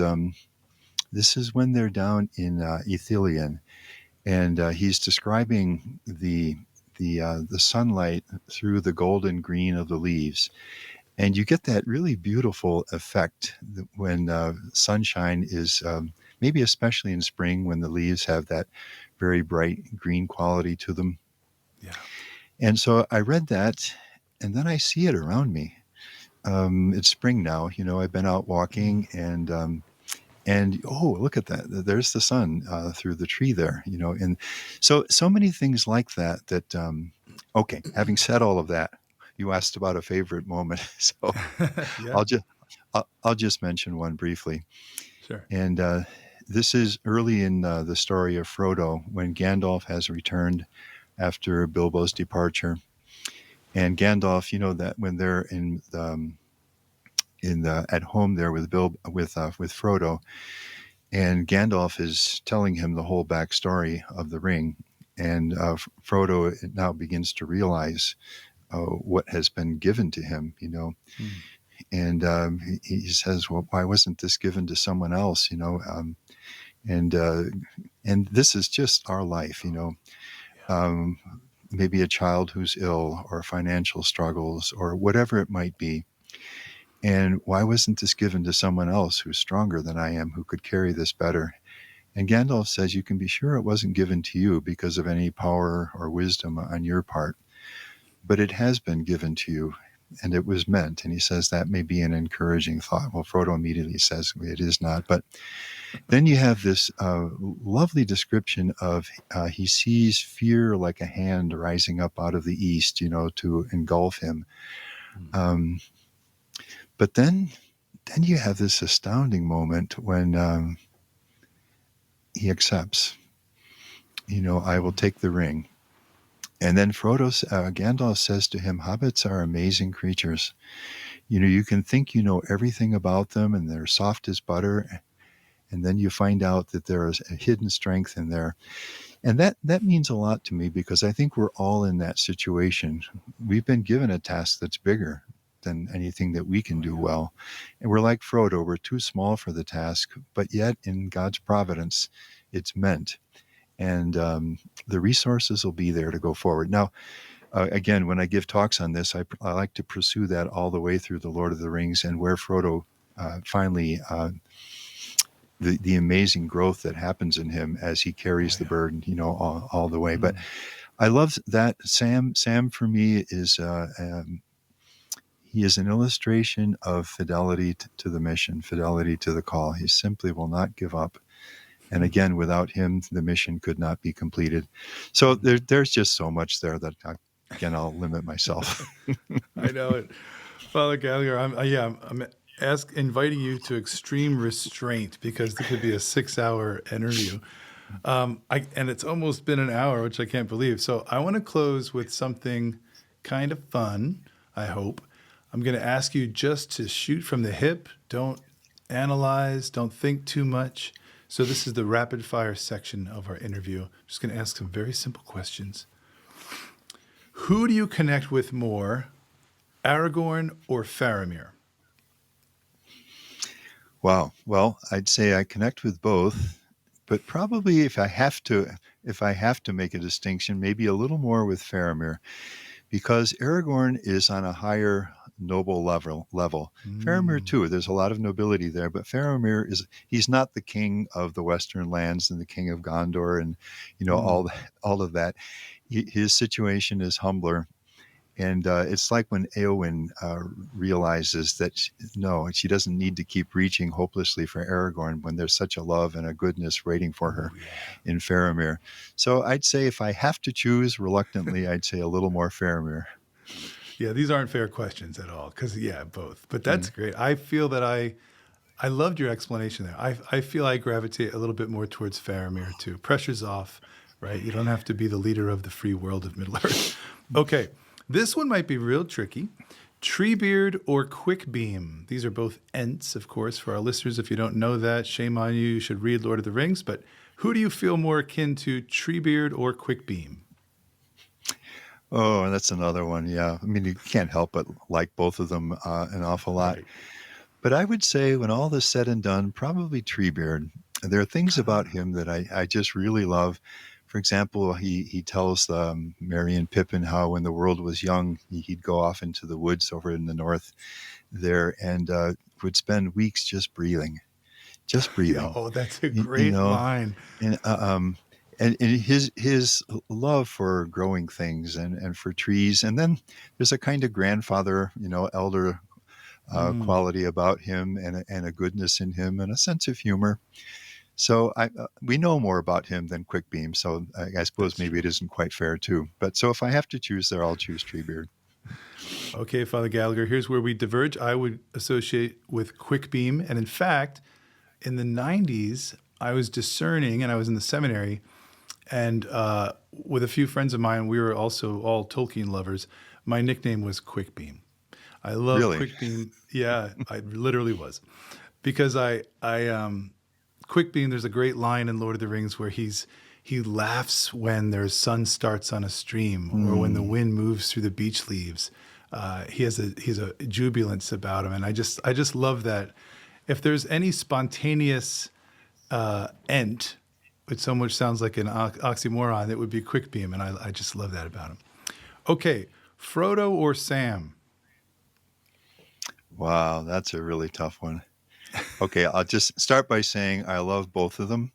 this is when they're down in Ithilien, and he's describing the sunlight through the golden green of the leaves. And you get that really beautiful effect when sunshine is, maybe especially in spring, when the leaves have that very bright green quality to them. Yeah. And so I read that, and then I see it around me. It's spring now. I've been out walking, and oh, look at that! There's the sun through the tree there. And so many things like that. Okay, having said all of that, you asked about a favorite moment, so Yeah, I'll just I'll just mention one briefly. sure. And this is early in the story of Frodo when Gandalf has returned after Bilbo's departure. And Gandalf, that when they're in the at home there with with Frodo, and Gandalf is telling him the whole backstory of the ring, and Frodo now begins to realize what has been given to him, Mm. and he says, "Well, why wasn't this given to someone else?" And and this is just our life, Yeah. um, maybe a child who's ill or financial struggles or whatever it might be. And why wasn't this given to someone else who's stronger than I am, who could carry this better? And Gandalf says, you can be sure it wasn't given to you because of any power or wisdom on your part, but it has been given to you and it was meant. And he says that may be an encouraging thought. Well, Frodo immediately says it is not. But then you have this lovely description of he sees fear like a hand rising up out of the east, to engulf him. Mm. Um, but then you have this astounding moment when he accepts, I will Mm. take the ring. And then Gandalf says to him, hobbits are amazing creatures. You can think you know everything about them and they're soft as butter. And then you find out that there is a hidden strength in there. And that means a lot to me because I think we're all in that situation. We've been given a task that's bigger than anything that we can Oh, do yeah. well. And we're like Frodo, we're too small for the task, but yet in God's providence, it's meant. And the resources will be there to go forward. Now, again, when I give talks on this, I like to pursue that all the way through The Lord of the Rings and where Frodo finally the amazing growth that happens in him as he Oh, carries the yeah. burden, all the way. But Mm. I love that Sam for me is he is an illustration of fidelity to the mission, fidelity to the call. He simply will not give up. And Mm. again, without him, the mission could not be completed. So Mm. there's just so much there that again, I'll limit myself. I know it. Father Gallagher, I'm inviting you to extreme restraint because this could be a 6-hour interview. And it's almost been an hour, which I can't believe. So I want to close with something kind of fun, I hope. I'm going to ask you just to shoot from the hip. Don't analyze, don't think too much. So this is the rapid fire section of our interview. I'm just going to ask some very simple questions. Who do you connect with more, Aragorn or Faramir? Wow. Well, I'd say I connect with both, but probably if I have to make a distinction, maybe a little more with Faramir, because Aragorn is on a higher noble level. Faramir Mm. too, there's a lot of nobility there, but Faramir he's not the king of the Western lands and the king of Gondor and Mm. all of that. His situation is humbler. And it's like when Eowyn realizes that no, she doesn't need to keep reaching hopelessly for Aragorn when there's such a love and a goodness waiting for her Oh, yeah. in Faramir. So I'd say if I have to choose reluctantly, I'd say a little more Faramir. Yeah, these aren't fair questions at all because, yeah, both. But that's Mm. great. I feel that I loved your explanation there. I feel I gravitate a little bit more towards Faramir too. Pressure's off, right? You don't have to be the leader of the free world of Middle Earth. Okay, this one might be real tricky. Treebeard or QuickBeam? These are both Ents, of course. For our listeners, if you don't know that, shame on you. You should read Lord of the Rings. But who do you feel more akin to, Treebeard or QuickBeam? Oh, that's another one. Yeah. I mean, you can't help but like both of them an awful lot. Right. But I would say when all is said and done, probably Treebeard. There are things about Ah, him that I just really love. For example, he tells Merry and Pippin how when the world was young, he'd go off into the woods over in the north there and would spend weeks just breathing, just yeah. breathing, Oh, that's a you, you great know, line. and and his love for growing things and for trees. And then there's a kind of grandfather, elder Mm, quality about him and a goodness in him and a sense of humor. So we know more about him than QuickBeam. So I suppose that's maybe true. it isn't quite fair too. But so if I have to choose there, I'll choose Treebeard. Okay, Father Gallagher, here's where we diverge. I would associate with QuickBeam. And in fact, in the 90s, I was discerning and I was in the seminary. And with a few friends of mine, we were also all Tolkien lovers. My nickname was QuickBeam. I love Really? QuickBeam. Yeah, I literally was. Because QuickBeam, there's a great line in Lord of the Rings where he laughs when their sun starts on a stream or when the Mm. wind moves through the beech leaves. He's a jubilance about him, and I just love that. If there's any spontaneous ent, which so much sounds like an oxymoron, it would be QuickBeam, and I just love that about him. Okay, Frodo or Sam? Wow, that's a really tough one. Okay, I'll just start by saying I love both of them,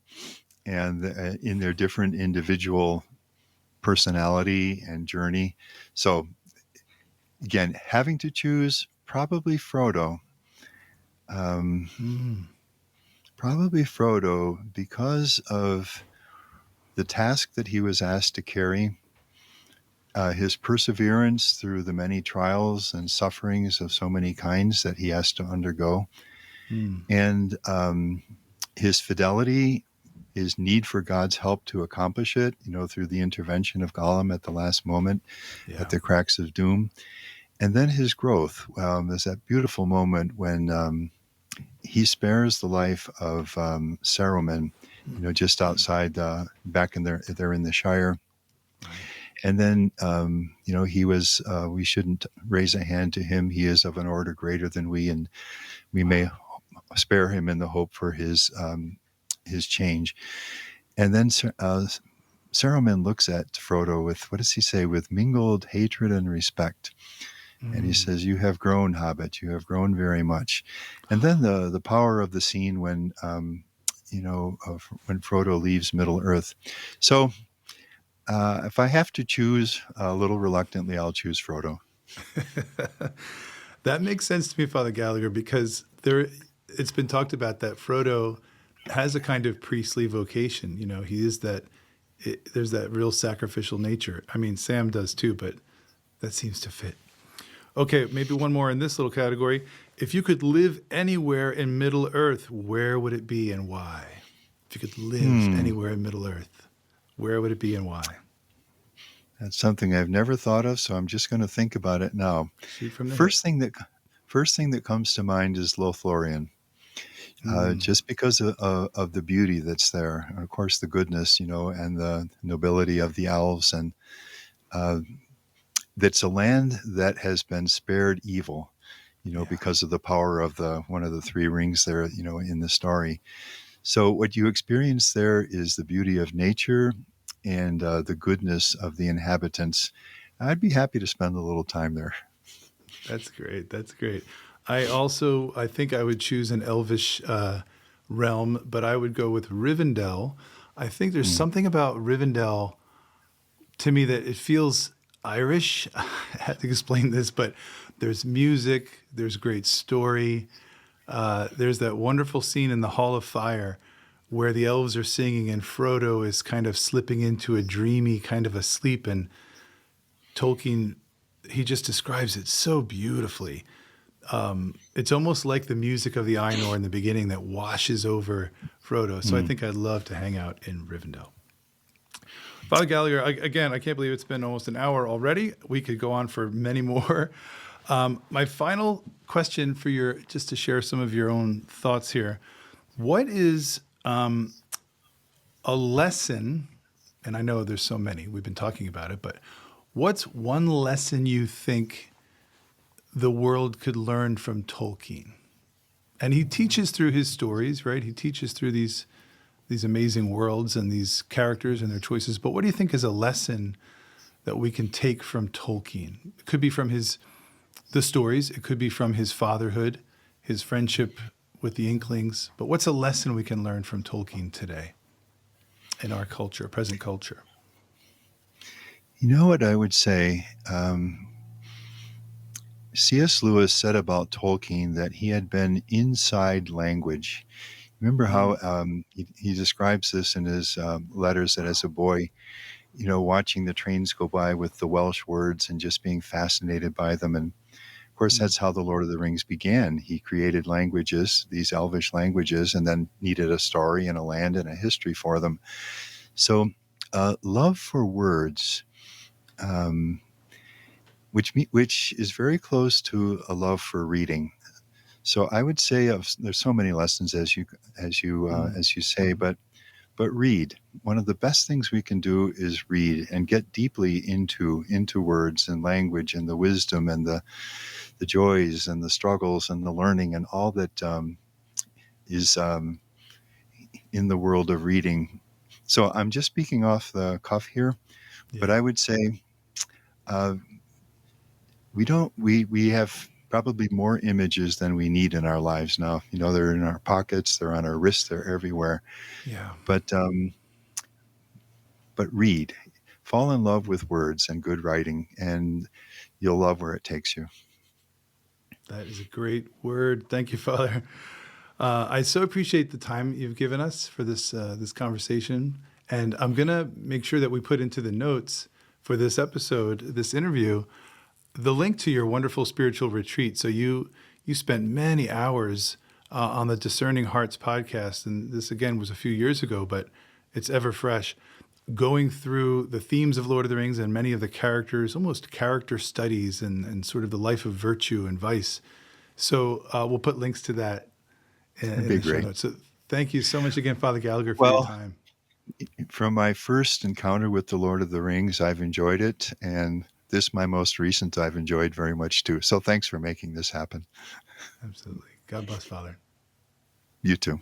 and in their different individual personality and journey. So again, having to choose, probably Frodo. Mm, Probably Frodo because of the task that he was asked to carry, his perseverance through the many trials and sufferings of so many kinds that he has to undergo, mm, and his fidelity, his need for God's help to accomplish it, through the intervention of Gollum at the last moment, at yeah. the cracks of doom. And then his growth. There's that beautiful moment when he spares the life of Saruman, just outside, back in there, they're in the Shire. Right. And then, he was, we shouldn't raise a hand to him. He is of an order greater than we, and we may Wow. spare him in the hope for his change. And then Saruman looks at Frodo with, what does he say, with mingled hatred and respect. And he Mm, says, "You have grown, Hobbit. You have grown very much." And then the power of the scene when, when Frodo leaves Middle Earth. So if I have to choose, a little reluctantly, I'll choose Frodo. that makes sense to me, Father Gallagher, because it's been talked about that Frodo has a kind of priestly vocation. He is that. There's that real sacrificial nature. I mean, Sam does too, but that seems to fit. Okay, maybe one more in this little category. If you could live anywhere in Middle Earth, where would it be and why? If you could live Hmm, anywhere in Middle Earth, where would it be and why? that's something I've never thought of, so I'm just going to think about it now. Shoot from the hip. First thing that first thing that comes to mind is Lothlorien. Mm, Just because of the beauty that's there, and of course the goodness, and the nobility of the elves, and uh, that's a land that has been spared evil, yeah. because of the power of the one of the three rings there, in the story. So what you experience there is the beauty of nature and the goodness of the inhabitants. I'd be happy to spend a little time there. That's great. That's great. I think I would choose an elvish realm, but I would go with Rivendell. I think there's Mm. something about Rivendell to me that it feels Irish. I have to explain this, but there's music, there's great story. There's that wonderful scene in the Hall of Fire where the elves are singing and Frodo is kind of slipping into a dreamy kind of a sleep. And Tolkien, he just describes it so beautifully. It's almost like the music of the Ainur in the beginning that washes over Frodo. So I Mm. think I'd love to hang out in Rivendell. Father Gallagher, again, I can't believe it's been almost an hour already. We could go on for many more. My final question for just to share some of your own thoughts here. What is a lesson, and I know there's so many, we've been talking about it, but what's one lesson you think the world could learn from Tolkien? And he teaches through his stories, right? He teaches through these amazing worlds and these characters and their choices. But what do you think is a lesson that we can take from Tolkien? It could be from the stories. It could be from his fatherhood, his friendship with the Inklings. But what's a lesson we can learn from Tolkien today in our culture, present culture? You know what I would say? C.S. Lewis said about Tolkien that he had been inside language. Remember how Mm, he describes this in his letters that as a boy watching the trains go by with the Welsh words and just being fascinated by them. And of course, Mm. that's how the Lord of the Rings began. He created languages, these elvish languages, and then needed a story and a land and a history for them. So, love for words, which is very close to a love for reading. So I would say there's so many lessons as you Mm. say, but read. One of the best things we can do is read and get deeply into words and language and the wisdom and the joys and the struggles and the learning and all that is in the world of reading. So I'm just speaking off the cuff here, but Yeah. I would say uh, we have probably more images than we need in our lives now. They're in our pockets, they're on our wrists, they're everywhere. Yeah. But read, fall in love with words and good writing, and you'll love where it takes you. That is a great word. Thank you, Father. I so appreciate the time you've given us for this conversation, and I'm gonna make sure that we put into the notes for this episode, this interview, the link to your wonderful spiritual retreat. So you spent many hours on the Discerning Hearts podcast, and this again was a few years ago, but it's ever fresh. Going through the themes of Lord of the Rings and many of the characters, almost character studies and sort of the life of virtue and vice. So we'll put links to that That'd in be the show great. notes. So thank you so much again, Father Gallagher, for your Well, time. from my first encounter with the Lord of the Rings, I've enjoyed it, and this, my most recent, I've enjoyed very much too. So thanks for making this happen. Absolutely. God bless, Father. You too.